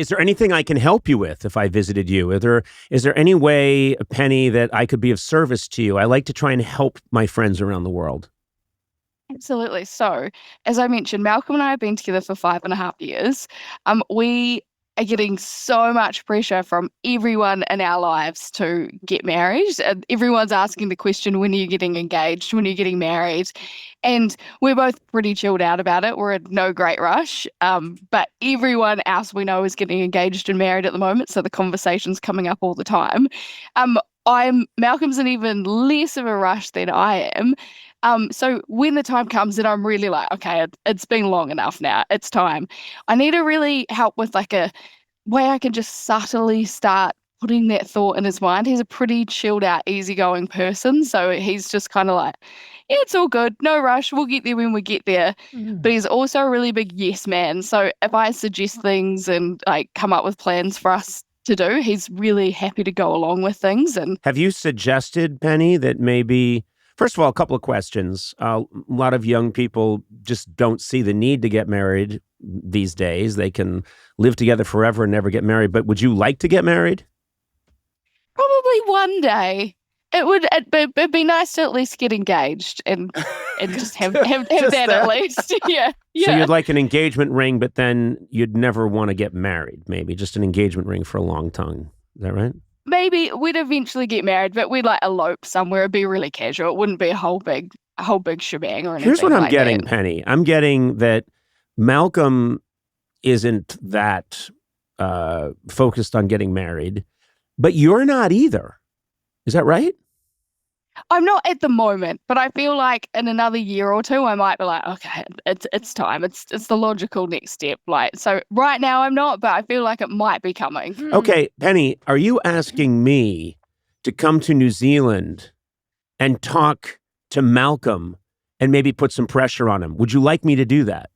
Is there anything I can help you with if I visited you? Is there any way, Penny, that I could be of service to you? I like to try and help my friends around the world. Absolutely. So, as I mentioned, Malcolm and I have been together for 5.5 years. We are getting so much pressure from everyone in our lives to get married. And everyone's asking the question, when are you getting engaged? When are you getting married? And we're both pretty chilled out about it. We're in no great rush. But everyone else we know is getting engaged and married at the moment. So the conversation's coming up all the time. Malcolm's in even less of a rush than I am. So when the time comes and I'm really like, okay, it's been long enough now, it's time. I need to really help with like a way I can just subtly start putting that thought in his mind. He's a pretty chilled out, easygoing person. So he's just kind of like, yeah, it's all good. No rush. We'll get there when we get there. But he's also a really big yes man. So if I suggest things and like come up with plans for us to do, he's really happy to go along with things. And have you suggested, Penny, that maybe... First of all, a couple of questions. A lot of young people just don't see the need to get married these days. They can live together forever and never get married. But would you like to get married? Probably one day. It'd be nice to at least get engaged and just have that at least. Yeah. So you'd like an engagement ring, but then you'd never want to get married, maybe. Just an engagement ring for a long time. Is that right? Maybe we'd eventually get married, but we'd like elope somewhere. It'd be really casual. It wouldn't be a whole big shebang or anything. Here's what I'm like getting, that. Penny. I'm getting that Malcolm isn't that focused on getting married, but you're not either. Is that right? I'm not at the moment, but I feel like in another year or two, I might be like, okay, it's time. It's the logical next step. Like, so right now I'm not, but I feel like it might be coming. Okay, Penny, are you asking me to come to New Zealand and talk to Malcolm and maybe put some pressure on him? Would you like me to do that?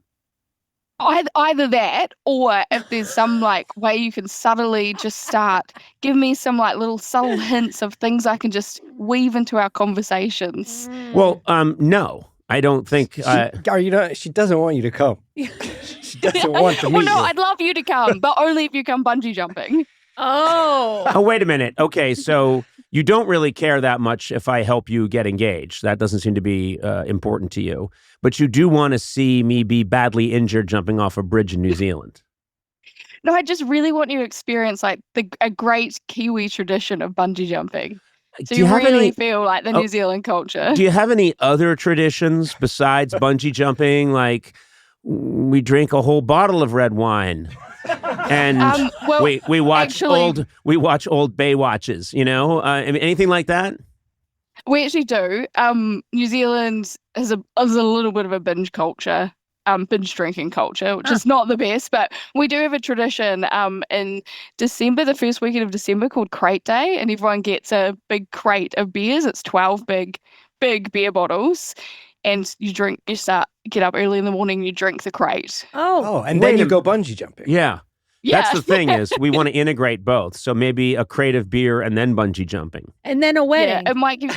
Either that, or if there's some like way you can subtly just start, give me some like little subtle hints of things I can just weave into our conversations. Well, no, I don't think. She doesn't want you to come. She doesn't want to meet Well, no, you. I'd love you to come, but only if you come bungee jumping. Oh, wait a minute. Okay, so you don't really care that much if I help you get engaged. That doesn't seem to be important to you. But you do want to see me be badly injured jumping off a bridge in New Zealand. No, I just really want you to experience like a great Kiwi tradition of bungee jumping. So you really feel like the New Zealand culture. Do you have any other traditions besides bungee jumping? Like we drink a whole bottle of red wine. And we watch old Baywatches, you know, anything like that? We actually do. New Zealand has a little bit of a binge culture, binge drinking culture, which is not the best, but we do have a tradition in December, the first weekend of December, called Crate Day, and everyone gets a big crate of beers. It's 12 big beer bottles. And you get up early in the morning, you drink the crate. And then you go bungee jumping. Yeah. That's the thing is we want to integrate both. So maybe a crate of beer and then bungee jumping. And then a wedding. Yeah, it might give...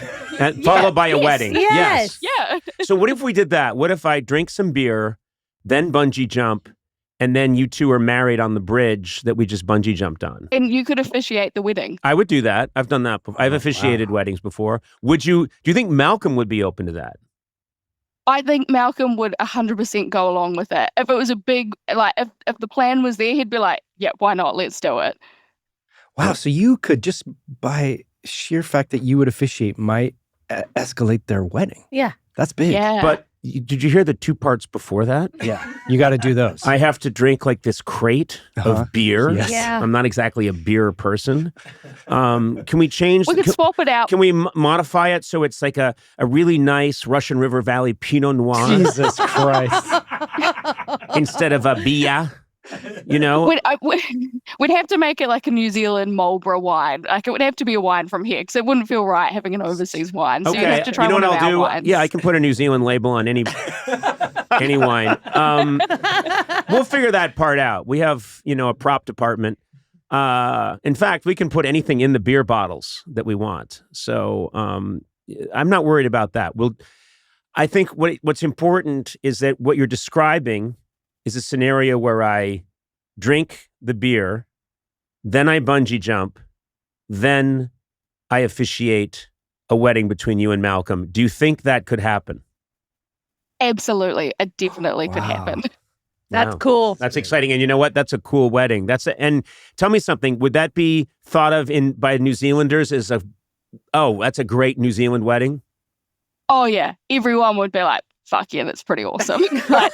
followed by a wedding. Yes. Yeah. So what if we did that? What if I drink some beer, then bungee jump, and then you two are married on the bridge that we just bungee jumped on? And you could officiate the wedding. I would do that. I've done that before. I've officiated weddings before. Do you think Malcolm would be open to that? I think Malcolm would 100% go along with it. If it was a big, like, if the plan was there, he'd be like, yeah, why not? Let's do it. Wow. So you could just, by sheer fact that you would officiate, might escalate their wedding. Yeah. That's big. Yeah. But did you hear the two parts before that? Yeah. You got to do those. I have to drink like this crate of beer. Yes. Yeah. I'm not exactly a beer person. Can we change? We could swap it out. Can we modify it so it's like a really nice Russian River Valley Pinot Noir? Jesus Christ. Instead of a bia? You know? We'd have to make it like a New Zealand Marlborough wine. Like it would have to be a wine from here because it wouldn't feel right having an overseas wine. So you'd have to try you know one what of I'll our do? wines. Yeah, I can put a New Zealand label on any wine. We'll figure that part out. We have, a prop department. In fact, we can put anything in the beer bottles that we want. So I'm not worried about that. I think what's important is that what you're describing is a scenario where I drink the beer, then I bungee jump, then I officiate a wedding between you and Malcolm. Do you think that could happen? Absolutely. It definitely could happen. That's Wow. cool. That's exciting. And you know what? That's a cool wedding. And tell me something. Would that be thought of by New Zealanders as that's a great New Zealand wedding? Oh, yeah. Everyone would be like, fuck yeah, that's pretty awesome. Like,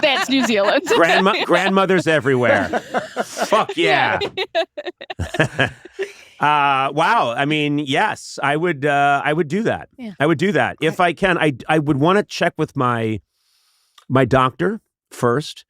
that's New Zealand. Grandmothers everywhere. Fuck yeah. Wow. I mean, yes, I would do that. Yeah. I would do that. If I can, I would want to check with my doctor first.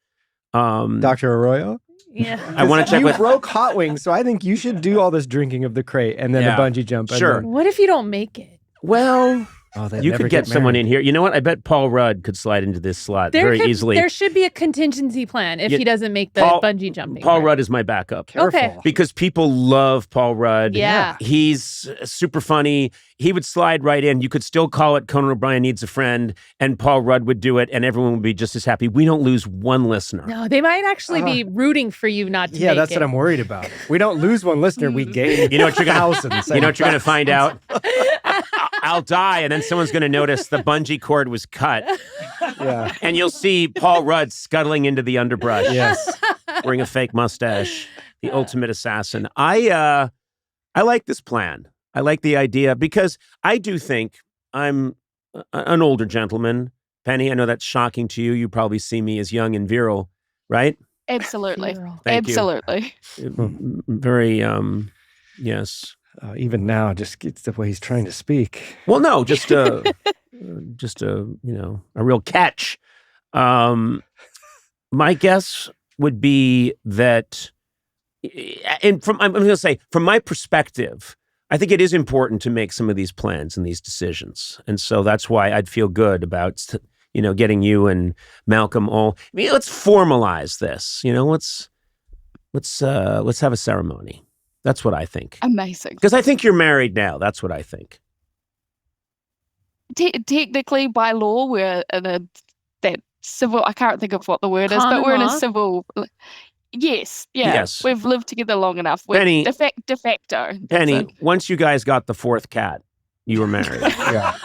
Dr. Arroyo? Yeah. I want to check you with. broke Hot Wings, so I think you should do all this drinking of the crate and then Yeah. the bungee jump. Sure. What if you don't make it? Well, They'd you never could get someone married. in here. You know what? I bet Paul Rudd could slide into this slot very easily. There should be a contingency plan if Yeah, he doesn't make the Paul- bungee jumping. Paul part. Rudd is my backup. Careful. Okay. Because people love Paul Rudd. Yeah. He's super funny. He would slide right in. You could still call it Conan O'Brien Needs a Friend, and Paul Rudd would do it, and everyone would be just as happy. We don't lose one listener. No, they might actually be rooting for you not to Yeah, make that's it. what I'm worried about. We don't lose one listener, we gain You know what you're gonna- thousands. You know what you're going to find out? I'll die, and then someone's going to notice the bungee cord was cut, Yeah. and you'll see Paul Rudd scuttling into the underbrush, Yes. wearing a fake mustache, the ultimate assassin. I like this plan. I like the idea because I do think I'm an older gentleman. Penny, I know that's shocking to you. You probably see me as young and virile, right? Absolutely. Thank you. Absolutely. Very, yes. Even now, just gets the way he's trying to speak. Well, no, just a real catch. My guess would be that, and I'm going to say, from my perspective, I think it is important to make some of these plans and these decisions, and so that's why I'd feel good about getting you and Malcolm all. I mean, let's formalize this. Let's have a ceremony. That's what I think. Amazing. Because I think you're married now. That's what I think. Technically, by law, we're in that civil. I can't think of what the word is, Common but we're in law? a civil. Yes, yeah. Yes. We've lived together long enough. We're Penny- de facto. Penny, once you guys got the fourth cat, you were married. Yeah.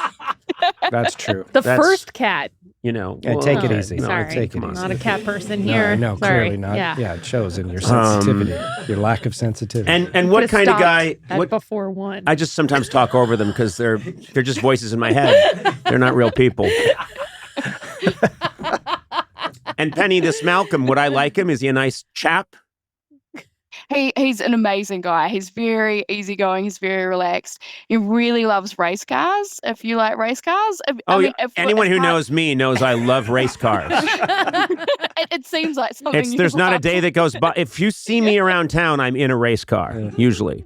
That's true. The That's- first cat. Yeah, take it Oh, easy. No, Sorry, take it come on. easy. not a cat person No, here. no, Sorry. clearly not. Yeah. Yeah, it shows in your sensitivity, your lack of sensitivity. And what Could've kind of stopped guy? at What before one. I just sometimes talk over them because they're just voices in my head. They're not real people. And Penny, this Malcolm, would I like him? Is he a nice chap? He's an amazing guy. He's very easygoing. He's very relaxed. He really loves race cars. If you like race cars, Anyone who knows me knows I love race cars. it seems like something. you There's not a love. day that goes by. If you see me around town, I'm in a race car, usually.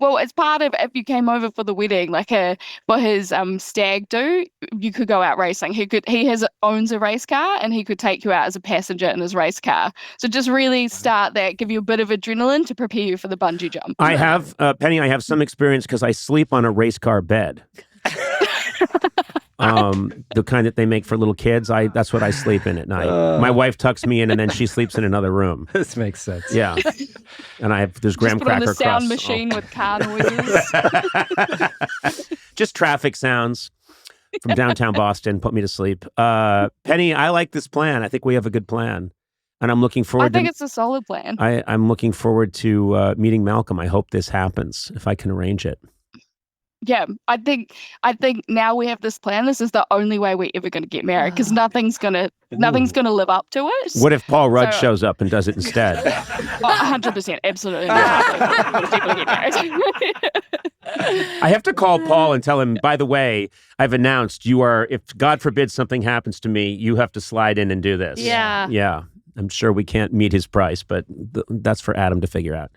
Well, it's part of if you came over for the wedding, like for his stag do, you could go out racing. He owns a race car and he could take you out as a passenger in his race car. So just really start that, give you a bit of adrenaline to prepare you for the bungee jump. I have, Penny, I have some experience because I sleep on a race car bed. The kind that they make for little kids. That's what I sleep in at night. My wife tucks me in and then she sleeps in another room. This makes sense. Yeah. And there's graham Just put on cracker the sound crusts. machine with car noises. Just traffic sounds from downtown Boston put me to sleep. Penny, I like this plan. I think we have a good plan. And I'm looking I forward think to it's a solid plan. I'm looking forward to meeting Malcolm. I hope this happens if I can arrange it. Yeah, I think now we have this plan. This is the only way we're ever going to get married because nothing's gonna live up to it. What if Paul Rudd So- shows up and does it instead? 100%, absolutely. People get married. I have to call Paul and tell him, by the way, I've announced if God forbid something happens to me, you have to slide in and do this. Yeah. Yeah. I'm sure we can't meet his price, but that's for Adam to figure out.